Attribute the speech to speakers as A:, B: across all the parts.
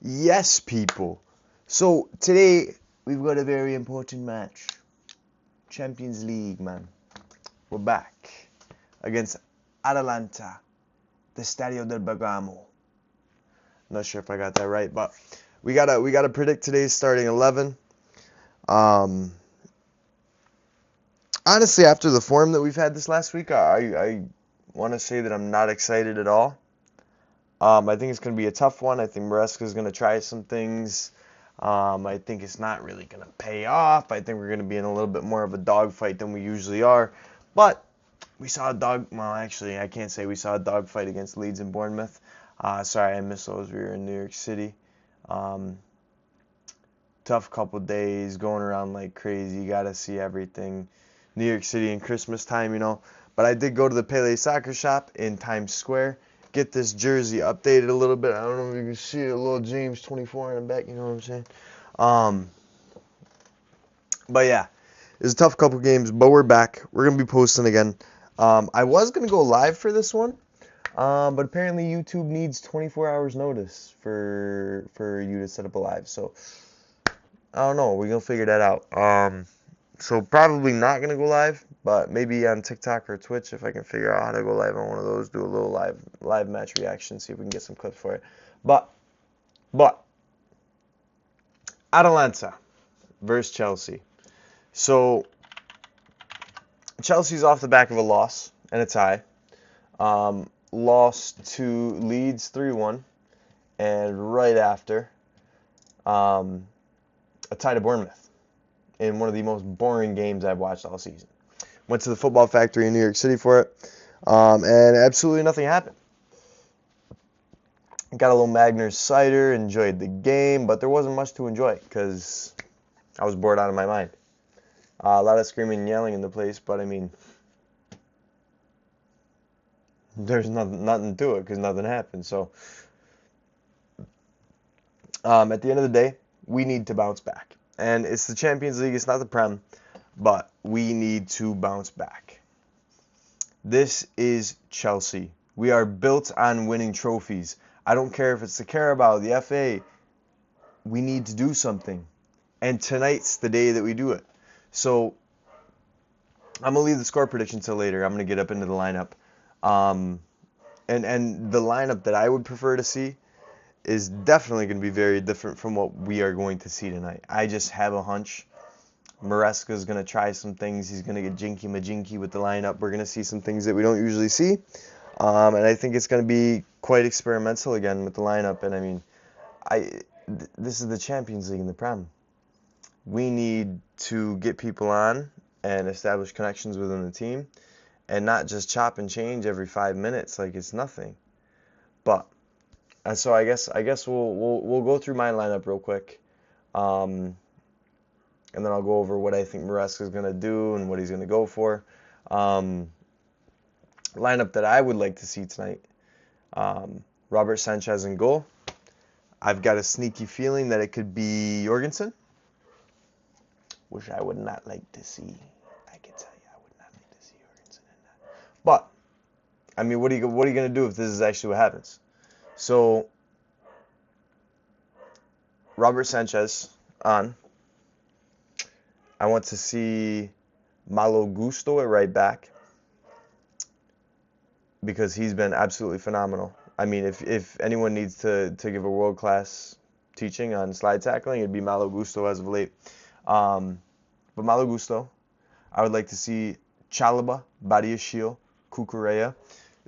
A: Yes, people. So today we've got a very important match. Champions League, man. We're back against Atalanta, the Stadio del Bergamo. Not sure if I got that right, but we gotta predict today's starting 11. Um, Honestly, after the form that we've had this last week, I want to say that I'm not excited at all. I think it's going to be a tough one. I think Maresca's going to try some things. I think it's not really going to pay off. I think we're going to be in a little bit more of a dogfight than we usually are. But we saw a well, actually, I can't say we saw a dogfight against Leeds and Bournemouth. Sorry, I missed those. We were in New York City. Um, Tough couple days, going around like crazy. Got to see everything. New York City in Christmas time. But I did go to the Pele Soccer Shop in Times Square. Get this jersey updated a little bit. I don't know if you can see it, a little James 24 in the back. You know what I'm saying? Um, but yeah, it's a tough couple games, but we're back. We're gonna be posting again. I was gonna go live for this one, but apparently YouTube needs 24 hours notice for you to set up a live. So I don't know. We're gonna figure that out. So probably not gonna go live, but maybe on TikTok or Twitch if I can figure out how to go live on one of those, do a little live match reaction, see if we can get some clips for it. But Atalanta versus Chelsea. So Chelsea's off the back of a loss and a tie. Lost to Leeds 3-1, and right after um, a tie to Bournemouth in one of the most boring games I've watched all season. Went to the Football Factory in New York City for it, and absolutely nothing happened. Got a little Magner's cider, enjoyed the game, but there wasn't much to enjoy because I was bored out of my mind. A lot of screaming and yelling in the place, but I mean, there's nothing to it because nothing happened. So at the end of the day, we need to bounce back. And it's the Champions League, it's not the Prem, but we need to bounce back. This is Chelsea. We are built on winning trophies. I don't care if it's the Carabao, the FA. We need to do something. And tonight's the day that we do it. So I'm going to leave the score prediction till later. I'm going to get up into the lineup. And the lineup that I would prefer to see is definitely going to be very different from what we are going to see tonight. I just have a hunch. Maresca's going to try some things. He's going to get jinky-majinky with the lineup. We're going to see some things that we don't usually see. And I think it's going to be quite experimental again with the lineup. And I mean, this is the Champions League in the Prem. We need to get people on and establish connections within the team and not just chop and change every 5 minutes like it's nothing. But and so I guess we'll go through my lineup real quick, and then I'll go over what I think Maresca's gonna do and what he's gonna go for. Lineup that I would like to see tonight: Robert Sanchez in goal. I've got a sneaky feeling that it could be Jorgensen, which I would not like to see. I can tell you, I would not like to see Jorgensen in that. But I mean, what are you gonna do if this is actually what happens? So Robert Sanchez on. I want to see Malo Gusto at right back because he's been absolutely phenomenal. I mean, if anyone needs to give a world-class teaching on slide tackling, it'd be Malo Gusto as of late. But Malo Gusto, I would like to see Chalaba, Badiashile, Cucurella.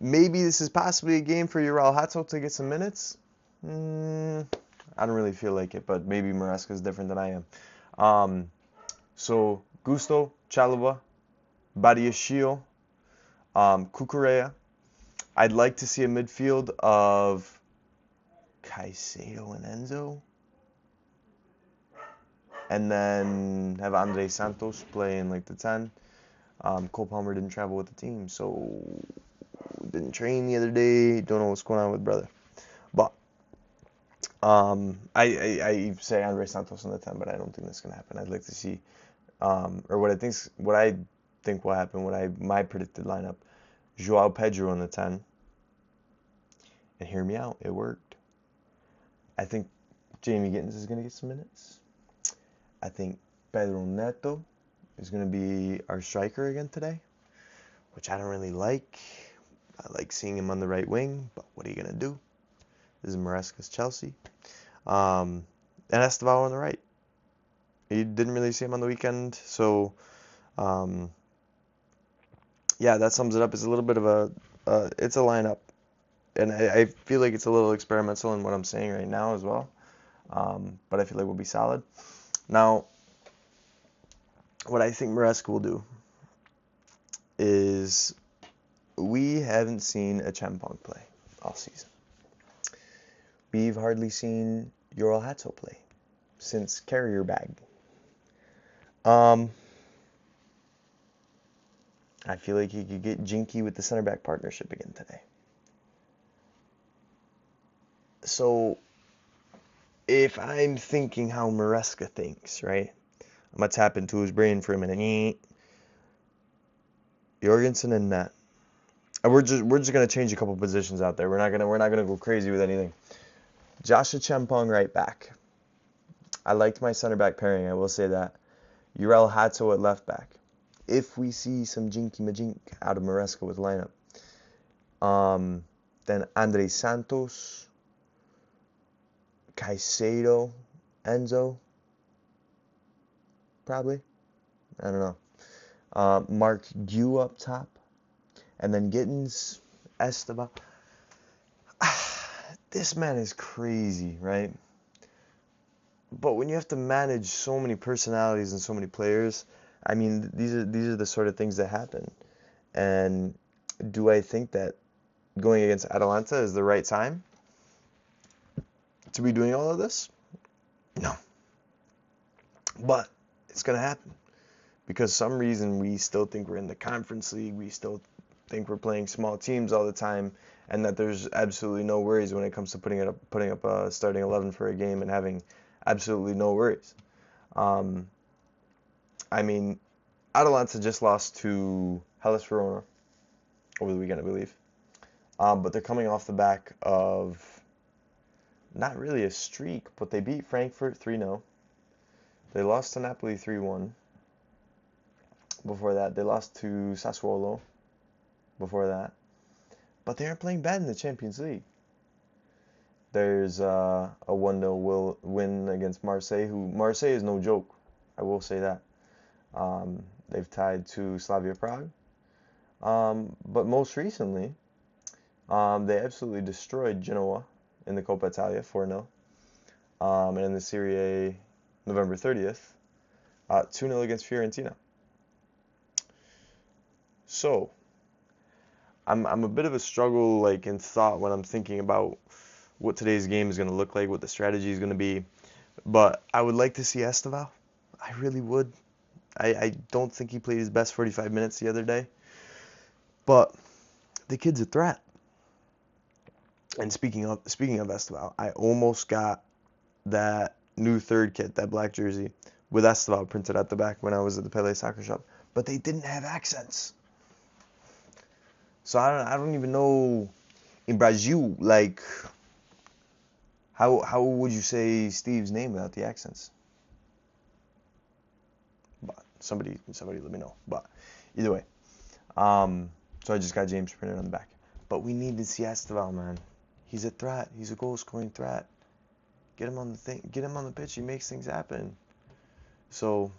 A: Maybe this is possibly a game for Ural Hato to get some minutes. I don't really feel like it, but maybe Maresca is different than I am. So Gusto, Chalaba, Badiashile, Cucurella. I'd like to see a midfield of Caicedo and Enzo. And then have Andre Santos play in like the 10. Cole Palmer didn't travel with the team, so didn't train the other day. Don't know what's going on with brother. But I say Andre Santos on the 10, but I don't think that's gonna happen. I'd like to see, or what I think will happen. My predicted lineup: Joao Pedro on the 10. And hear me out, it worked. I think Jamie Gittins is going to get some minutes. I think Pedro Neto is going to be our striker again today, which I don't really like. I like seeing him on the right wing, but what are you going to do? This is Maresca's Chelsea. And Esteval on the right. You didn't really see him on the weekend, so yeah, that sums it up. It's a little bit of it's a lineup, and I feel like it's a little experimental in what I'm saying right now as well, but I feel like we'll be solid. Now, what I think Maresca will do is we haven't seen a Champong play all season. We've hardly seen Ural Hatso play since Carrier Bag. I feel like he could get jinky with the center back partnership again today. So, if I'm thinking how Maresca thinks, right? I'm gonna tap into his brain for a minute. Jorgensen and net. And we're just gonna change a couple positions out there. We're not gonna go crazy with anything. Joshua Champong right back. I liked my center back pairing, I will say that. Ural Hatso at left back. If we see some jinky majink out of Maresca with lineup, then Andre Santos, Caicedo, Enzo, probably. I don't know. Mark Gu up top, and then Gittins, Esteban. This man is crazy, right? But when you have to manage so many personalities and so many players, I mean, these are the sort of things that happen. And do I think that going against Atalanta is the right time to be doing all of this? No. But it's going to happen. Because some reason we still think we're in the Conference League, we still think we're playing small teams all the time, and that there's absolutely no worries when it comes to putting up a starting 11 for a game and having absolutely no worries. I mean, Atalanta just lost to Hellas Verona over the weekend, I believe. But they're coming off the back of not really a streak, but they beat Frankfurt 3-0. They lost to Napoli 3-1. Before that, they lost to Sassuolo. Before that. But they aren't playing bad in the Champions League. There's a 1-0 win against Marseille, who Marseille is no joke. I will say that. They've tied to Slavia Prague. But most recently, they absolutely destroyed Genoa in the Coppa Italia 4-0. And in the Serie A, November 30th, 2-0 against Fiorentina. So, I'm a bit of a struggle like in thought when I'm thinking about what today's game is going to look like, what the strategy is going to be. But I would like to see Esteval. I really would. I don't think he played his best 45 minutes the other day. But the kid's a threat. And speaking of Esteval, I almost got that new third kit, that black jersey, with Esteval printed at the back when I was at the Pele Soccer Shop. But they didn't have accents. So I don't even know in Brazil, like, how would you say Steve's name without the accents? But somebody let me know. But either way, so I just got James printed on the back. But we need to see Esteval, man. He's a threat. He's a goal-scoring threat. Get him on the pitch. He makes things happen. So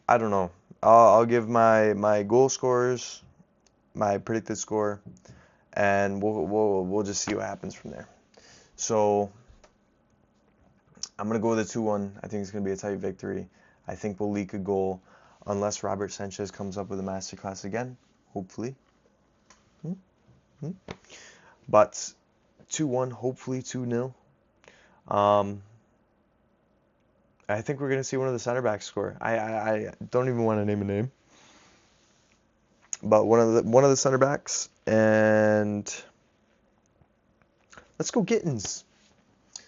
A: I don't know. I'll give my goal scorers, my predicted score, and we'll just see what happens from there. So I'm gonna go with a 2-1. I think it's gonna be a tight victory. I think we'll leak a goal unless Robert Sanchez comes up with a masterclass again. Hopefully. But 2-1, hopefully 2-0. I think we're gonna see one of the center backs score. I don't even want to name a name. But one of the center backs, and let's go Gittins.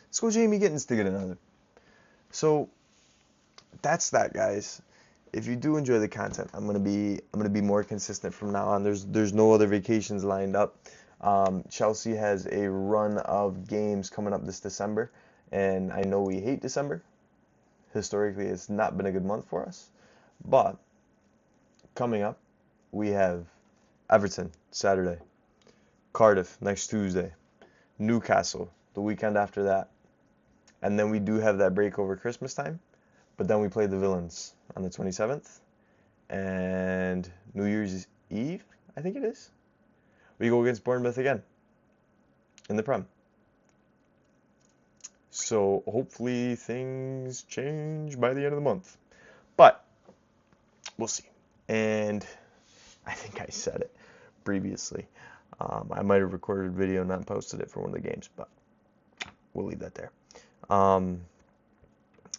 A: Let's go Jamie Gittins to get another. So that's that, guys. If you do enjoy the content, I'm gonna be more consistent from now on. There's no other vacations lined up. Chelsea has a run of games coming up this December, And I know we hate December. Historically, it's not been a good month for us. But coming up, we have Everton Saturday, Cardiff next Tuesday, Newcastle the weekend after that. And then we do have that break over Christmas time. But then we play the Villains on the 27th. And New Year's Eve, I think it is, we go against Bournemouth again in the Prem. So hopefully things change by the end of the month. But we'll see. And I think I said it previously. I might have recorded a video and not posted it for one of the games, but we'll leave that there.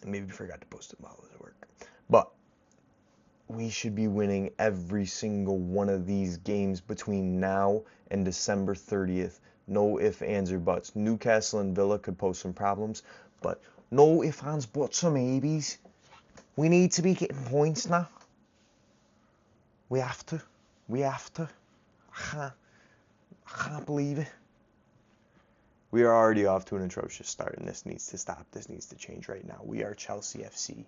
A: Maybe forgot to post it while I was at work. But we should be winning every single one of these games between now and December 30th. No ifs, ands, or buts. Newcastle and Villa could pose some problems, but no ifs, ands, buts, or maybes. We need to be getting points now. We have to. We have to. I can't believe it. We are already off to an atrocious start, and this needs to stop. This needs to change right now. We are Chelsea FC.